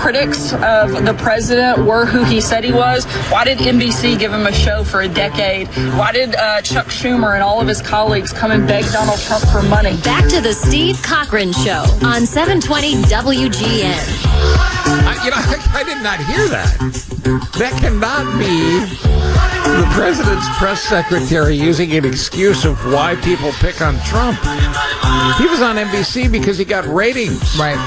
critics of the president were who he said he was, why did NBC give him a show for a decade? Why did Chuck Schumer and all of his colleagues come and beg Donald Trump for money? Back to the Steve Cochran Show on 720 WGN. I did not hear that. That cannot be the president's press secretary using an excuse of why people pick on Trump. He was on NBC because he got ratings. Right.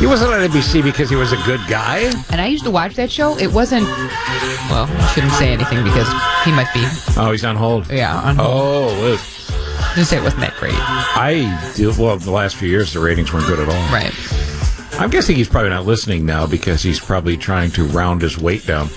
He wasn't on NBC because he was a good guy. And I used to watch that show. It wasn't, well, I shouldn't say anything because he might be. Oh, he's on hold. Yeah, on hold. Oh, I didn't say it wasn't that great. The last few years, the ratings weren't good at all. Right. I'm guessing he's probably not listening now because he's probably trying to round his weight down.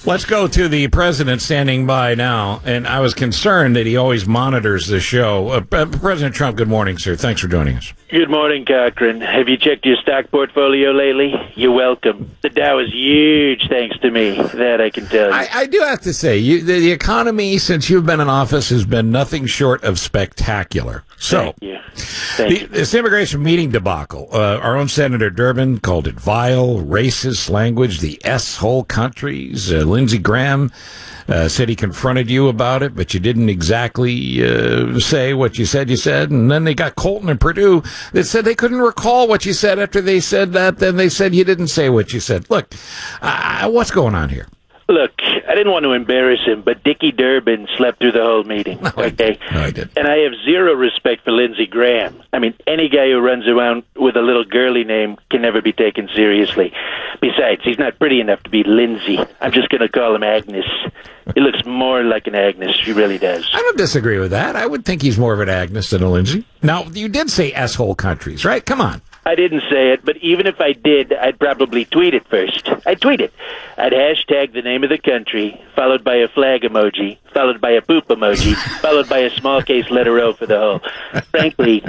Let's go to the president standing by now. And I was concerned that he always monitors the show. President Trump, good morning, sir. Thanks for joining us. Good morning, Cochran. Have you checked your stock portfolio lately? You're welcome. The Dow is huge, thanks to me. That I can tell you. I do have to say, the economy, since you've been in office, has been nothing short of spectacular. So, Thank you. Thank you. This immigration meeting debacle, our own Senator Durbin called it vile, racist language, the Shithole Countries. Lindsey Graham said he confronted you about it, but you didn't exactly say what you said. And then they got Colton and Purdue that said they couldn't recall what you said after they said that. Then they said you didn't say what you said. Look, what's going on here? Look, I didn't want to embarrass him, but Dickie Durbin slept through the whole meeting. Okay? No, I did. And I have zero respect for Lindsey Graham. I mean, any guy who runs around with a little girly name can never be taken seriously. Besides, he's not pretty enough to be Lindsay. I'm just going to call him Agnes. He looks more like an Agnes. She really does. I don't disagree with that. I would think he's more of an Agnes than a Lindsay. Now, you did say Shithole Countries, right? Come on. I didn't say it, but even if I did, I'd probably tweet it first. I'd tweet it. I'd hashtag the name of the country, followed by a flag emoji, followed by a poop emoji, followed by a small case letter O for the whole. Frankly,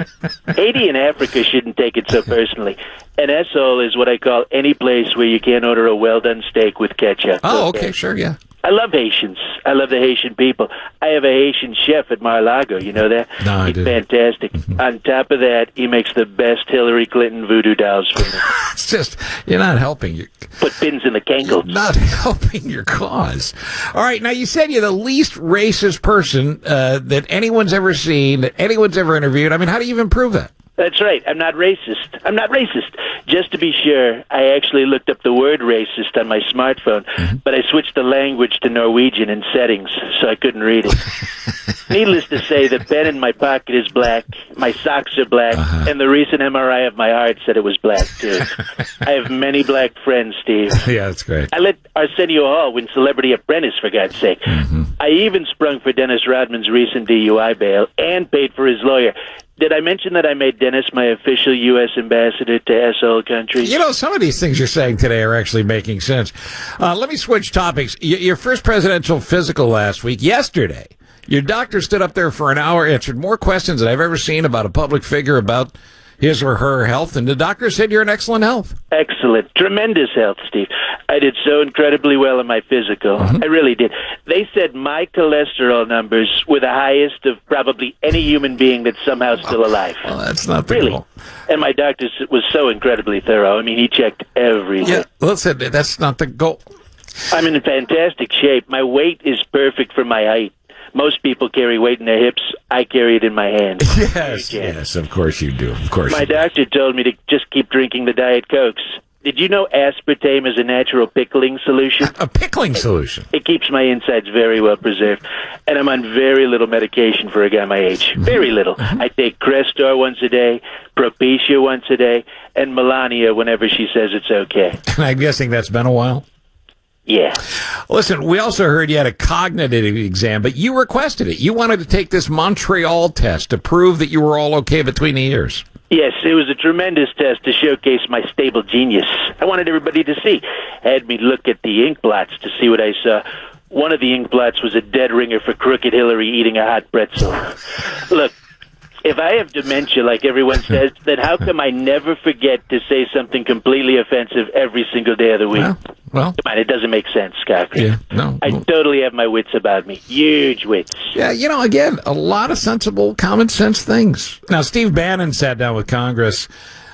Haiti and Africa shouldn't take it so personally. An S-hole is what I call any place where you can't order a well-done steak with ketchup. Oh, okay, sure, yeah. I love Haitians. I love the Haitian people. I have a Haitian chef at Mar-a-Lago. You know that? No, I He's didn't. fantastic. On top of that, he makes the best Hillary Clinton voodoo dolls for me. It's just, you're not helping. Put pins in the You're cankles. not helping your cause. All right, now you said you're the least racist person that anyone's ever seen, that anyone's ever interviewed. I mean, how do you even prove that? That's right. I'm not racist. I'm not racist. Just to be sure, I actually looked up the word racist on my smartphone, but I switched the language to Norwegian in settings, so I couldn't read it. Needless to say, the pen in my pocket is black, my socks are black, and the recent MRI of my heart said it was black, too. I have many black friends, Steve. Yeah, that's great. I let Arsenio Hall win Celebrity Apprentice, for God's sake. I even sprung for Dennis Rodman's recent DUI bail and paid for his lawyer. Did I mention that I made Dennis my official U.S. ambassador to Shithole Countries? You know, some of these things you're saying today are actually making sense. Let me switch topics. Your first presidential physical last week, yesterday, your doctor stood up there for an hour, answered more questions than I've ever seen about a public figure about his or her health, and the doctor said you're in excellent health. Excellent. Tremendous health, Steve. I did so incredibly well in my physical. I really did. They said my cholesterol numbers were the highest of probably any human being that's somehow still alive. Well, that's not the Really. goal. And my doctor was so incredibly thorough. I mean, he checked everything. Yeah, listen, that's not the goal. I'm in fantastic shape. My weight is perfect for my height. Most people carry weight in their hips. I carry it in my hands. Yes, of course you do. Of course. My doctor told me to just keep drinking the Diet Cokes. Did you know aspartame is a natural pickling solution? A pickling solution. It keeps my insides very well preserved. And I'm on very little medication for a guy my age. Very little. I take Crestor once a day, Propecia once a day, and Melania whenever she says it's okay. And I'm guessing that's been a while. Yeah. Listen, we also heard you had a cognitive exam, but you requested it. You wanted to take this Montreal test to prove that you were all okay between the ears. Yes, it was a tremendous test to showcase my stable genius. I wanted everybody to see. Had me look at the ink blots to see what I saw. One of the ink blots was a dead ringer for Crooked Hillary eating a hot pretzel. Look, if I have dementia like everyone says, then how come I never forget to say something completely offensive every single day of the week? Well, Come on, it doesn't make sense, Cochran. yeah, no. I totally have my wits about me. Huge wits. Yeah, you know, again, a lot of sensible, common sense things. Now, Steve Bannon sat down with Congress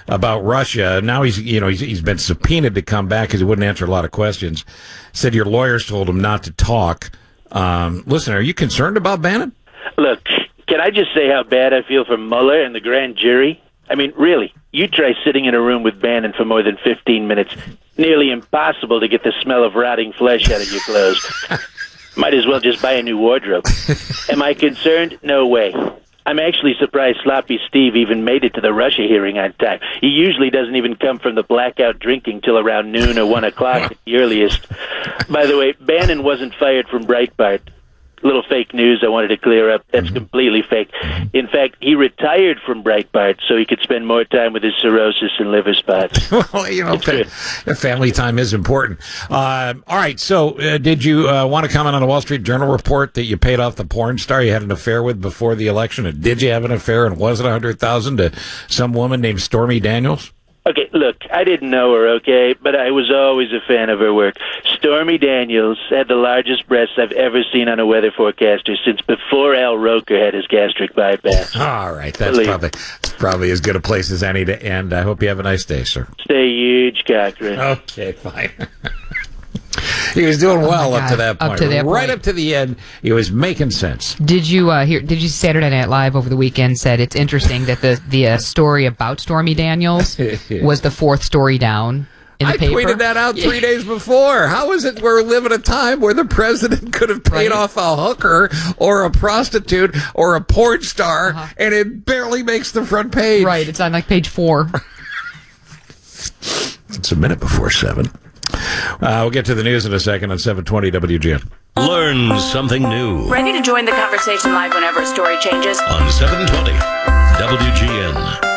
about Russia. Now he's been subpoenaed to come back because he wouldn't answer a lot of questions. Said your lawyers told him not to talk. Listen, are you concerned about Bannon? Look, can I just say how bad I feel for Mueller and the grand jury? I mean, really, you try sitting in a room with Bannon for more than 15 minutes. Nearly impossible to get the smell of rotting flesh out of your clothes. Might as well just buy a new wardrobe. Am I concerned? No way. I'm actually surprised Sloppy Steve even made it to the Russia hearing on time. He usually doesn't even come from the blackout drinking till around noon or 1 o'clock at the earliest. By the way, Bannon wasn't fired from Breitbart. Little fake news I wanted to clear up. That's completely fake. In fact, he retired from Breitbart so he could spend more time with his cirrhosis and liver spots. Well, family time is important. All right, so did you want to comment on a Wall Street Journal report that you paid off the porn star you had an affair with before the election? And did you have an affair, and was it $100,000 to some woman named Stormy Daniels? Okay, look, I didn't know her, okay, but I was always a fan of her work. Stormy Daniels had the largest breasts I've ever seen on a weather forecaster since before Al Roker had his gastric bypass. All right, that's probably as good a place as any to end. I hope you have a nice day, sir. Stay huge, Cochran. Okay, fine. He was doing well up to that point. Right up to the end, he was making sense. Did you Did you see Saturday Night Live over the weekend said it's interesting that the story about Stormy Daniels was the fourth story down in the paper? I tweeted that out 3 days before. How is it we're living a time where the president could have paid off a hooker or a prostitute or a porn star, and it barely makes the front page? Right, it's on like page 4. It's a minute before 7. We'll get to the news in a second on 720 WGN. Learn something new. Ready to join the conversation live whenever a story changes? On 720 WGN.